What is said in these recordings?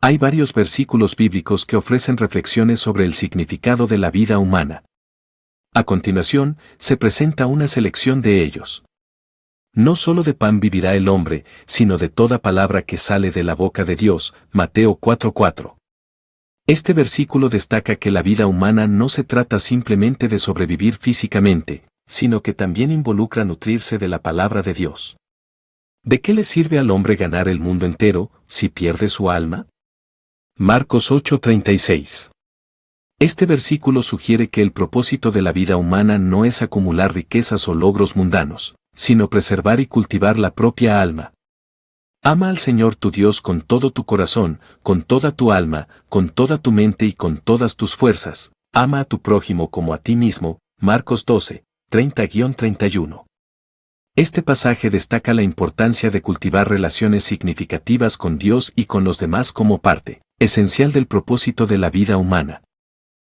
Hay varios versículos bíblicos que ofrecen reflexiones sobre el significado de la vida humana. A continuación, se presenta una selección de ellos. No solo de pan vivirá el hombre, sino de toda palabra que sale de la boca de Dios, Mateo 4:4. Este versículo destaca que la vida humana no se trata simplemente de sobrevivir físicamente, sino que también involucra nutrirse de la palabra de Dios. ¿De qué le sirve al hombre ganar el mundo entero, si pierde su alma? Marcos 8:36. Este versículo sugiere que el propósito de la vida humana no es acumular riquezas o logros mundanos, sino preservar y cultivar la propia alma. Ama al Señor tu Dios con todo tu corazón, con toda tu alma, con toda tu mente y con todas tus fuerzas. Ama a tu prójimo como a ti mismo. Marcos 12, 30-31. Este pasaje destaca la importancia de cultivar relaciones significativas con Dios y con los demás como parte esencial del propósito de la vida humana.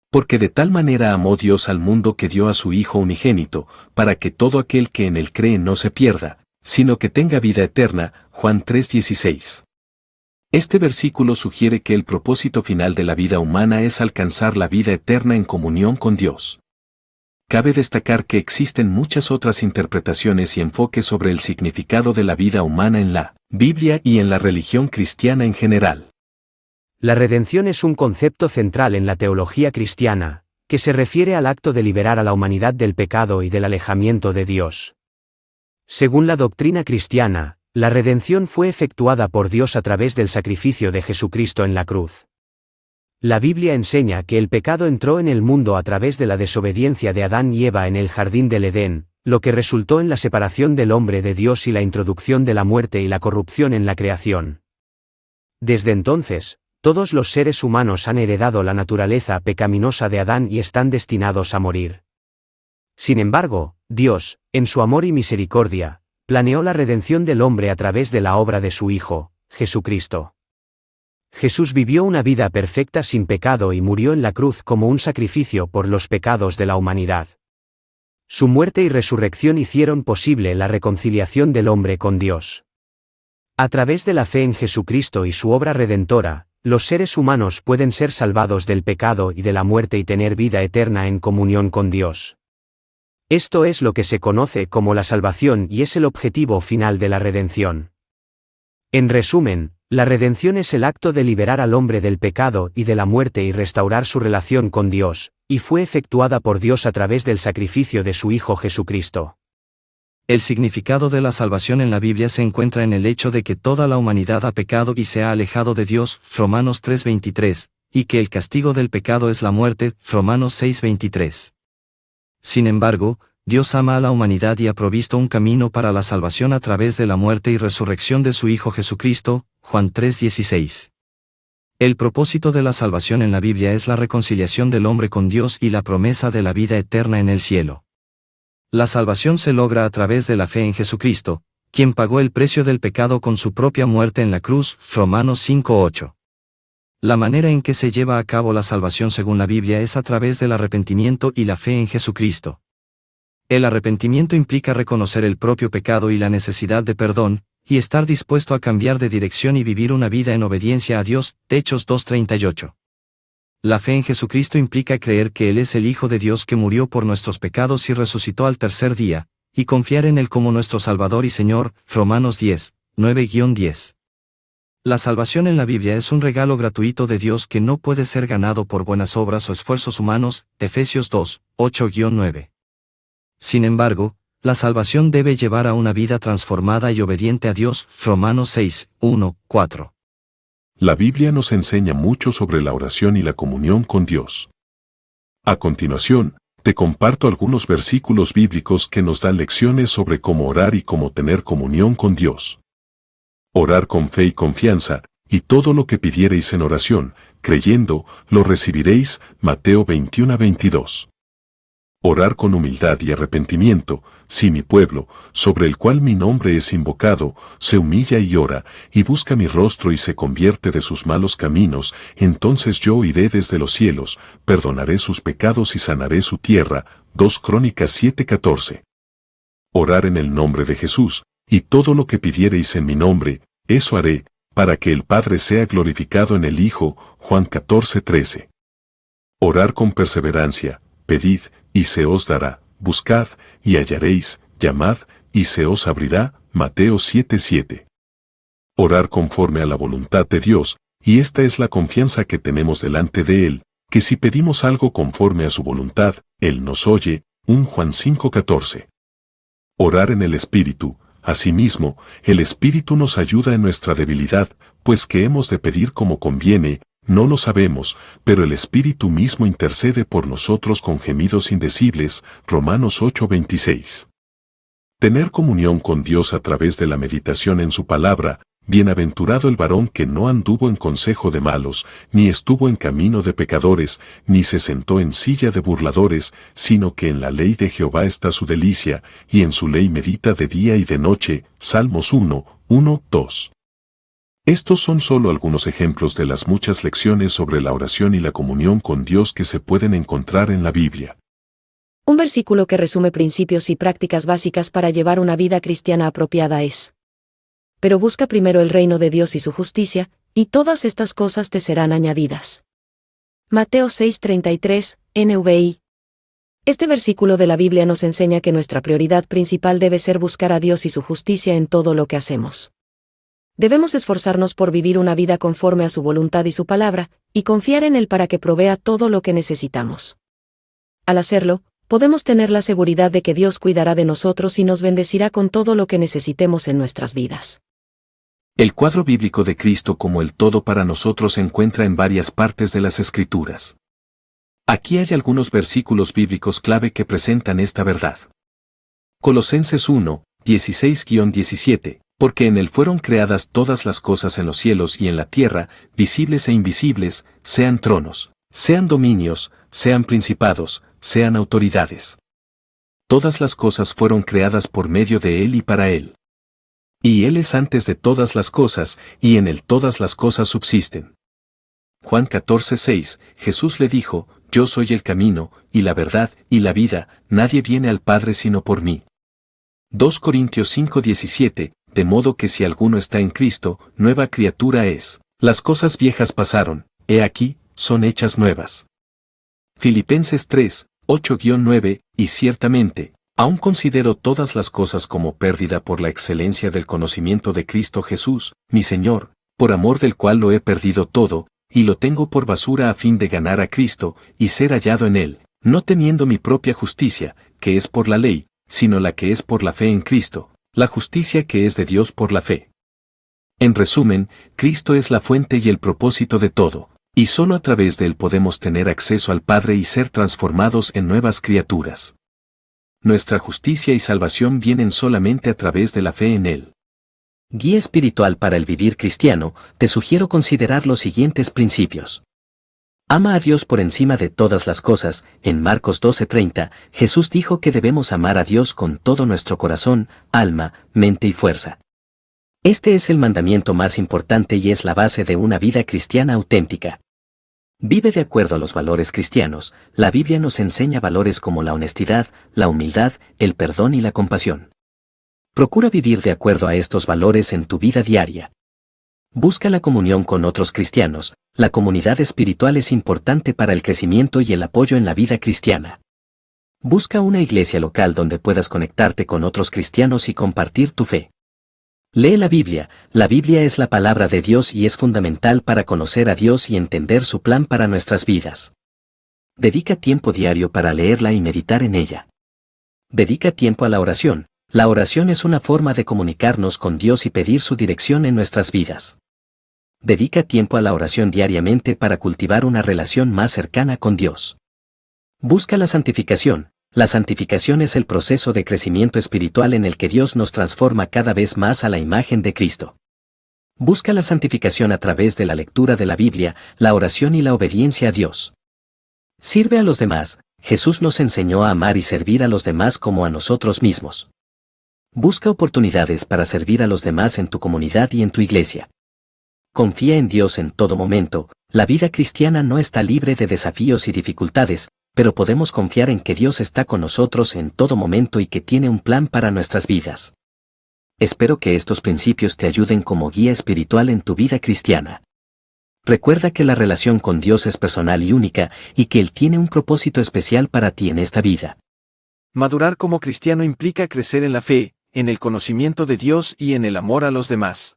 Porque de tal manera amó Dios al mundo que dio a su Hijo unigénito, para que todo aquel que en él cree no se pierda, sino que tenga vida eterna. Juan 3:16. Este versículo sugiere que el propósito final de la vida humana es alcanzar la vida eterna en comunión con Dios. Cabe destacar que existen muchas otras interpretaciones y enfoques sobre el significado de la vida humana en la Biblia y en la religión cristiana en general. La redención es un concepto central en la teología cristiana, que se refiere al acto de liberar a la humanidad del pecado y del alejamiento de Dios. Según la doctrina cristiana, la redención fue efectuada por Dios a través del sacrificio de Jesucristo en la cruz. La Biblia enseña que el pecado entró en el mundo a través de la desobediencia de Adán y Eva en el jardín del Edén, lo que resultó en la separación del hombre de Dios y la introducción de la muerte y la corrupción en la creación. Desde entonces, todos los seres humanos han heredado la naturaleza pecaminosa de Adán y están destinados a morir. Sin embargo, Dios, en su amor y misericordia, planeó la redención del hombre a través de la obra de su Hijo, Jesucristo. Jesús vivió una vida perfecta sin pecado y murió en la cruz como un sacrificio por los pecados de la humanidad. Su muerte y resurrección hicieron posible la reconciliación del hombre con Dios. A través de la fe en Jesucristo y su obra redentora, los seres humanos pueden ser salvados del pecado y de la muerte y tener vida eterna en comunión con Dios. Esto es lo que se conoce como la salvación y es el objetivo final de la redención. En resumen, la redención es el acto de liberar al hombre del pecado y de la muerte y restaurar su relación con Dios, y fue efectuada por Dios a través del sacrificio de su Hijo Jesucristo. El significado de la salvación en la Biblia se encuentra en el hecho de que toda la humanidad ha pecado y se ha alejado de Dios, Romanos 3:23, y que el castigo del pecado es la muerte, Romanos 6:23. Sin embargo, Dios ama a la humanidad y ha provisto un camino para la salvación a través de la muerte y resurrección de su Hijo Jesucristo, Juan 3:16. El propósito de la salvación en la Biblia es la reconciliación del hombre con Dios y la promesa de la vida eterna en el cielo. La salvación se logra a través de la fe en Jesucristo, quien pagó el precio del pecado con su propia muerte en la cruz, Romanos 5:8. La manera en que se lleva a cabo la salvación según la Biblia es a través del arrepentimiento y la fe en Jesucristo. El arrepentimiento implica reconocer el propio pecado y la necesidad de perdón, y estar dispuesto a cambiar de dirección y vivir una vida en obediencia a Dios, Hechos 2:38. La fe en Jesucristo implica creer que Él es el Hijo de Dios que murió por nuestros pecados y resucitó al tercer día, y confiar en Él como nuestro Salvador y Señor, Romanos 10, 9-10. La salvación en la Biblia es un regalo gratuito de Dios que no puede ser ganado por buenas obras o esfuerzos humanos, Efesios 2, 8-9. Sin embargo, la salvación debe llevar a una vida transformada y obediente a Dios, Romanos 6, 1-4. La Biblia nos enseña mucho sobre la oración y la comunión con Dios. A continuación, te comparto algunos versículos bíblicos que nos dan lecciones sobre cómo orar y cómo tener comunión con Dios. Orar con fe y confianza, y todo lo que pidiereis en oración, creyendo, lo recibiréis, Mateo 21-22. Orar con humildad y arrepentimiento, si mi pueblo, sobre el cual mi nombre es invocado, se humilla y ora, y busca mi rostro y se convierte de sus malos caminos, entonces yo oiré desde los cielos, perdonaré sus pecados y sanaré su tierra. 2 Crónicas 7:14. Orar en el nombre de Jesús, y todo lo que pidiereis en mi nombre, eso haré, para que el Padre sea glorificado en el Hijo, Juan 14:13. Orar con perseverancia, pedid, y se os dará, buscad, y hallaréis, llamad, y se os abrirá, Mateo 7:7. Orar conforme a la voluntad de Dios, y esta es la confianza que tenemos delante de Él, que si pedimos algo conforme a su voluntad, Él nos oye, 1 Juan 5:14. Orar en el Espíritu. Asimismo, el Espíritu nos ayuda en nuestra debilidad, pues que hemos de pedir como conviene, no lo sabemos, pero el Espíritu mismo intercede por nosotros con gemidos indecibles, Romanos 8:26. Tener comunión con Dios a través de la meditación en su palabra. Bienaventurado el varón que no anduvo en consejo de malos, ni estuvo en camino de pecadores, ni se sentó en silla de burladores, sino que en la ley de Jehová está su delicia, y en su ley medita de día y de noche. Salmos 1:1-2. Estos son solo algunos ejemplos de las muchas lecciones sobre la oración y la comunión con Dios que se pueden encontrar en la Biblia. Un versículo que resume principios y prácticas básicas para llevar una vida cristiana apropiada es: pero busca primero el reino de Dios y su justicia, y todas estas cosas te serán añadidas. Mateo 6:33, NVI. Este versículo de la Biblia nos enseña que nuestra prioridad principal debe ser buscar a Dios y su justicia en todo lo que hacemos. Debemos esforzarnos por vivir una vida conforme a su voluntad y su palabra, y confiar en Él para que provea todo lo que necesitamos. Al hacerlo, podemos tener la seguridad de que Dios cuidará de nosotros y nos bendecirá con todo lo que necesitemos en nuestras vidas. El cuadro bíblico de Cristo como el todo para nosotros se encuentra en varias partes de las Escrituras. Aquí hay algunos versículos bíblicos clave que presentan esta verdad. Colosenses 1:16-17, porque en Él fueron creadas todas las cosas en los cielos y en la tierra, visibles e invisibles, sean tronos, sean dominios, sean principados, sean autoridades. Todas las cosas fueron creadas por medio de Él y para Él. Y Él es antes de todas las cosas, y en Él todas las cosas subsisten. Juan 14:6, Jesús le dijo: Yo soy el camino, y la verdad, y la vida, nadie viene al Padre sino por mí. 2 Corintios 5:17, de modo que si alguno está en Cristo, nueva criatura es. Las cosas viejas pasaron, he aquí, son hechas nuevas. Filipenses 3:8-9, y ciertamente, aún considero todas las cosas como pérdida por la excelencia del conocimiento de Cristo Jesús, mi Señor, por amor del cual lo he perdido todo, y lo tengo por basura a fin de ganar a Cristo, y ser hallado en Él, no teniendo mi propia justicia, que es por la ley, sino la que es por la fe en Cristo, la justicia que es de Dios por la fe. En resumen, Cristo es la fuente y el propósito de todo, y solo a través de Él podemos tener acceso al Padre y ser transformados en nuevas criaturas. Nuestra justicia y salvación vienen solamente a través de la fe en Él. Guía espiritual para el vivir cristiano, te sugiero considerar los siguientes principios. Ama a Dios por encima de todas las cosas. En Marcos 12:30, Jesús dijo que debemos amar a Dios con todo nuestro corazón, alma, mente y fuerza. Este es el mandamiento más importante y es la base de una vida cristiana auténtica. Vive de acuerdo a los valores cristianos. La Biblia nos enseña valores como la honestidad, la humildad, el perdón y la compasión. Procura vivir de acuerdo a estos valores en tu vida diaria. Busca la comunión con otros cristianos. La comunidad espiritual es importante para el crecimiento y el apoyo en la vida cristiana. Busca una iglesia local donde puedas conectarte con otros cristianos y compartir tu fe. Lee la Biblia. La Biblia es la palabra de Dios y es fundamental para conocer a Dios y entender su plan para nuestras vidas. Dedica tiempo diario para leerla y meditar en ella. Dedica tiempo a la oración. La oración es una forma de comunicarnos con Dios y pedir su dirección en nuestras vidas. Dedica tiempo a la oración diariamente para cultivar una relación más cercana con Dios. Busca la santificación. La santificación es el proceso de crecimiento espiritual en el que Dios nos transforma cada vez más a la imagen de Cristo. Busca la santificación a través de la lectura de la Biblia, la oración y la obediencia a Dios. Sirve a los demás. Jesús nos enseñó a amar y servir a los demás como a nosotros mismos. Busca oportunidades para servir a los demás en tu comunidad y en tu iglesia. Confía en Dios en todo momento. La vida cristiana no está libre de desafíos y dificultades, pero podemos confiar en que Dios está con nosotros en todo momento y que tiene un plan para nuestras vidas. Espero que estos principios te ayuden como guía espiritual en tu vida cristiana. Recuerda que la relación con Dios es personal y única, y que Él tiene un propósito especial para ti en esta vida. Madurar como cristiano implica crecer en la fe, en el conocimiento de Dios y en el amor a los demás.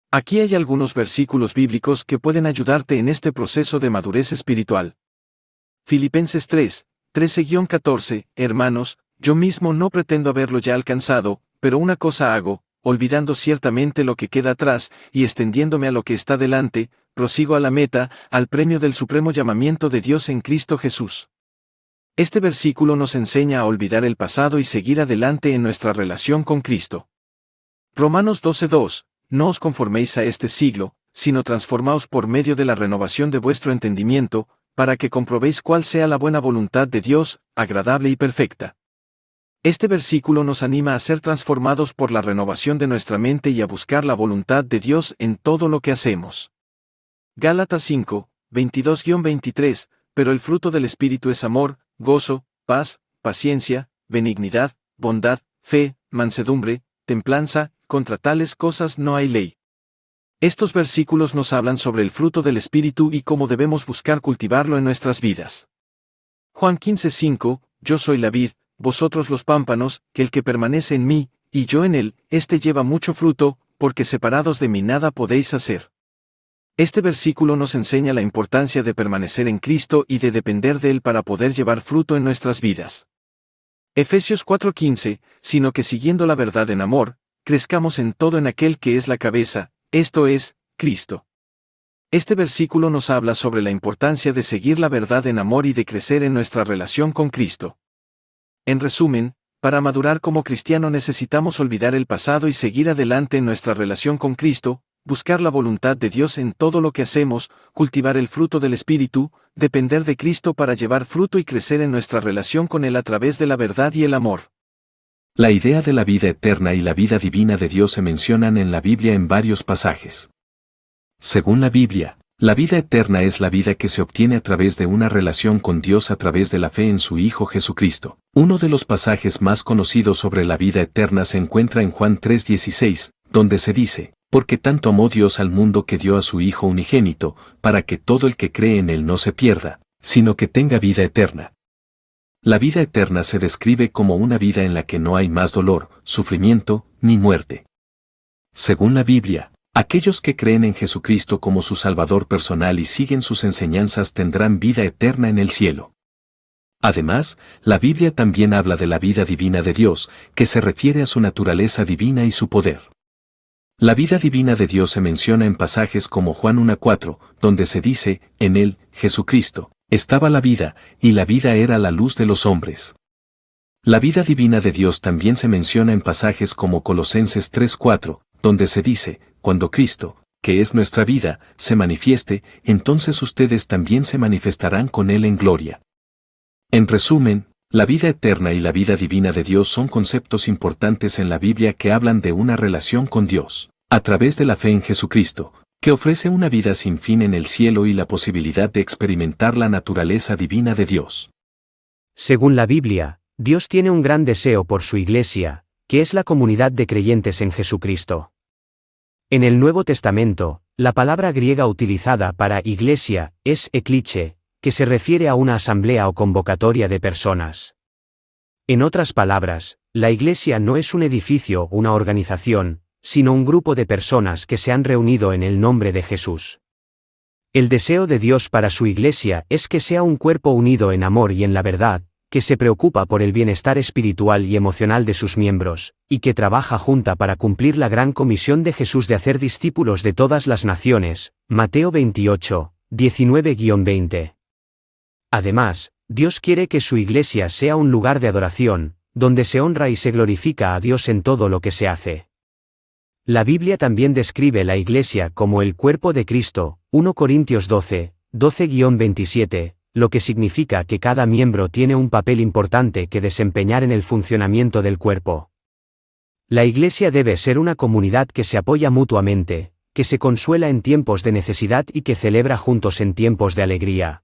Aquí hay algunos versículos bíblicos que pueden ayudarte en este proceso de madurez espiritual. Filipenses 3, 13-14, Hermanos, yo mismo no pretendo haberlo ya alcanzado, pero una cosa hago, olvidando ciertamente lo que queda atrás y extendiéndome a lo que está delante, prosigo a la meta, al premio del supremo llamamiento de Dios en Cristo Jesús. Este versículo nos enseña a olvidar el pasado y seguir adelante en nuestra relación con Cristo. Romanos 12:2, no os conforméis a este siglo, sino transformaos por medio de la renovación de vuestro entendimiento, para que comprobéis cuál sea la buena voluntad de Dios, agradable y perfecta. Este versículo nos anima a ser transformados por la renovación de nuestra mente y a buscar la voluntad de Dios en todo lo que hacemos. Gálatas 5, 22-23, pero el fruto del Espíritu es amor, gozo, paz, paciencia, benignidad, bondad, fe, mansedumbre, templanza, contra tales cosas no hay ley. Estos versículos nos hablan sobre el fruto del Espíritu y cómo debemos buscar cultivarlo en nuestras vidas. Juan 15:5, yo soy la vid, vosotros los pámpanos, que el que permanece en mí, y yo en él, éste lleva mucho fruto, porque separados de mí nada podéis hacer. Este versículo nos enseña la importancia de permanecer en Cristo y de depender de Él para poder llevar fruto en nuestras vidas. Efesios 4:15, sino que siguiendo la verdad en amor, crezcamos en todo en aquel que es la cabeza, esto es, Cristo. Este versículo nos habla sobre la importancia de seguir la verdad en amor y de crecer en nuestra relación con Cristo. En resumen, para madurar como cristiano necesitamos olvidar el pasado y seguir adelante en nuestra relación con Cristo, buscar la voluntad de Dios en todo lo que hacemos, cultivar el fruto del Espíritu, depender de Cristo para llevar fruto y crecer en nuestra relación con Él a través de la verdad y el amor. La idea de la vida eterna y la vida divina de Dios se mencionan en la Biblia en varios pasajes. Según la Biblia, la vida eterna es la vida que se obtiene a través de una relación con Dios a través de la fe en su Hijo Jesucristo. Uno de los pasajes más conocidos sobre la vida eterna se encuentra en Juan 3:16, donde se dice, porque tanto amó Dios al mundo que dio a su Hijo unigénito, para que todo el que cree en Él no se pierda, sino que tenga vida eterna. La vida eterna se describe como una vida en la que no hay más dolor, sufrimiento, ni muerte. Según la Biblia, aquellos que creen en Jesucristo como su Salvador personal y siguen sus enseñanzas tendrán vida eterna en el cielo. Además, la Biblia también habla de la vida divina de Dios, que se refiere a su naturaleza divina y su poder. La vida divina de Dios se menciona en pasajes como Juan 1:4, donde se dice, en Él, Jesucristo, estaba la vida, y la vida era la luz de los hombres. La vida divina de Dios también se menciona en pasajes como Colosenses 3:4, donde se dice, cuando Cristo, que es nuestra vida, se manifieste, entonces ustedes también se manifestarán con Él en gloria. En resumen, la vida eterna y la vida divina de Dios son conceptos importantes en la Biblia que hablan de una relación con Dios, a través de la fe en Jesucristo, que ofrece una vida sin fin en el cielo y la posibilidad de experimentar la naturaleza divina de Dios. Según la Biblia, Dios tiene un gran deseo por su Iglesia, que es la comunidad de creyentes en Jesucristo. En el Nuevo Testamento, la palabra griega utilizada para iglesia es ekliche, que se refiere a una asamblea o convocatoria de personas. En otras palabras, la iglesia no es un edificio o una organización, sino un grupo de personas que se han reunido en el nombre de Jesús. El deseo de Dios para su iglesia es que sea un cuerpo unido en amor y en la verdad, que se preocupa por el bienestar espiritual y emocional de sus miembros, y que trabaja junta para cumplir la gran comisión de Jesús de hacer discípulos de todas las naciones, Mateo 28, 19-20. Además, Dios quiere que su iglesia sea un lugar de adoración, donde se honra y se glorifica a Dios en todo lo que se hace. La Biblia también describe la iglesia como el cuerpo de Cristo, 1 Corintios 12, 12-27, lo que significa que cada miembro tiene un papel importante que desempeñar en el funcionamiento del cuerpo. La iglesia debe ser una comunidad que se apoya mutuamente, que se consuela en tiempos de necesidad y que celebra juntos en tiempos de alegría.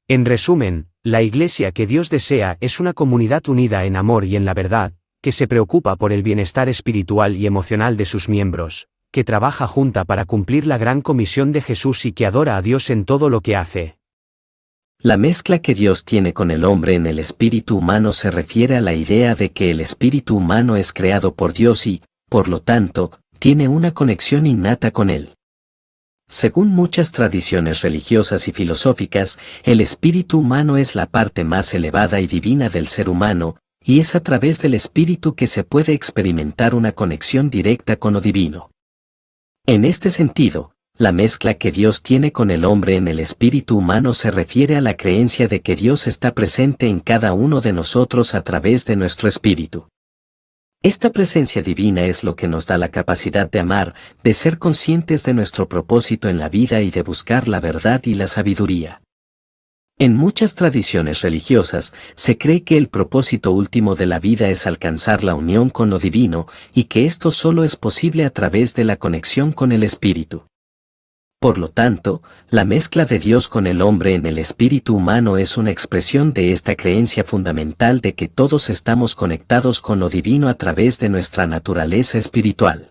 En resumen, la iglesia que Dios desea es una comunidad unida en amor y en la verdad, que se preocupa por el bienestar espiritual y emocional de sus miembros, que trabaja junta para cumplir la gran comisión de Jesús y que adora a Dios en todo lo que hace. La mezcla que Dios tiene con el hombre en el espíritu humano se refiere a la idea de que el espíritu humano es creado por Dios y, por lo tanto, tiene una conexión innata con él. Según muchas tradiciones religiosas y filosóficas, el espíritu humano es la parte más elevada y divina del ser humano, y es a través del espíritu que se puede experimentar una conexión directa con lo divino. En este sentido, la mezcla que Dios tiene con el hombre en el espíritu humano se refiere a la creencia de que Dios está presente en cada uno de nosotros a través de nuestro espíritu. Esta presencia divina es lo que nos da la capacidad de amar, de ser conscientes de nuestro propósito en la vida y de buscar la verdad y la sabiduría. En muchas tradiciones religiosas, se cree que el propósito último de la vida es alcanzar la unión con lo divino, y que esto solo es posible a través de la conexión con el espíritu. Por lo tanto, la mezcla de Dios con el hombre en el espíritu humano es una expresión de esta creencia fundamental de que todos estamos conectados con lo divino a través de nuestra naturaleza espiritual.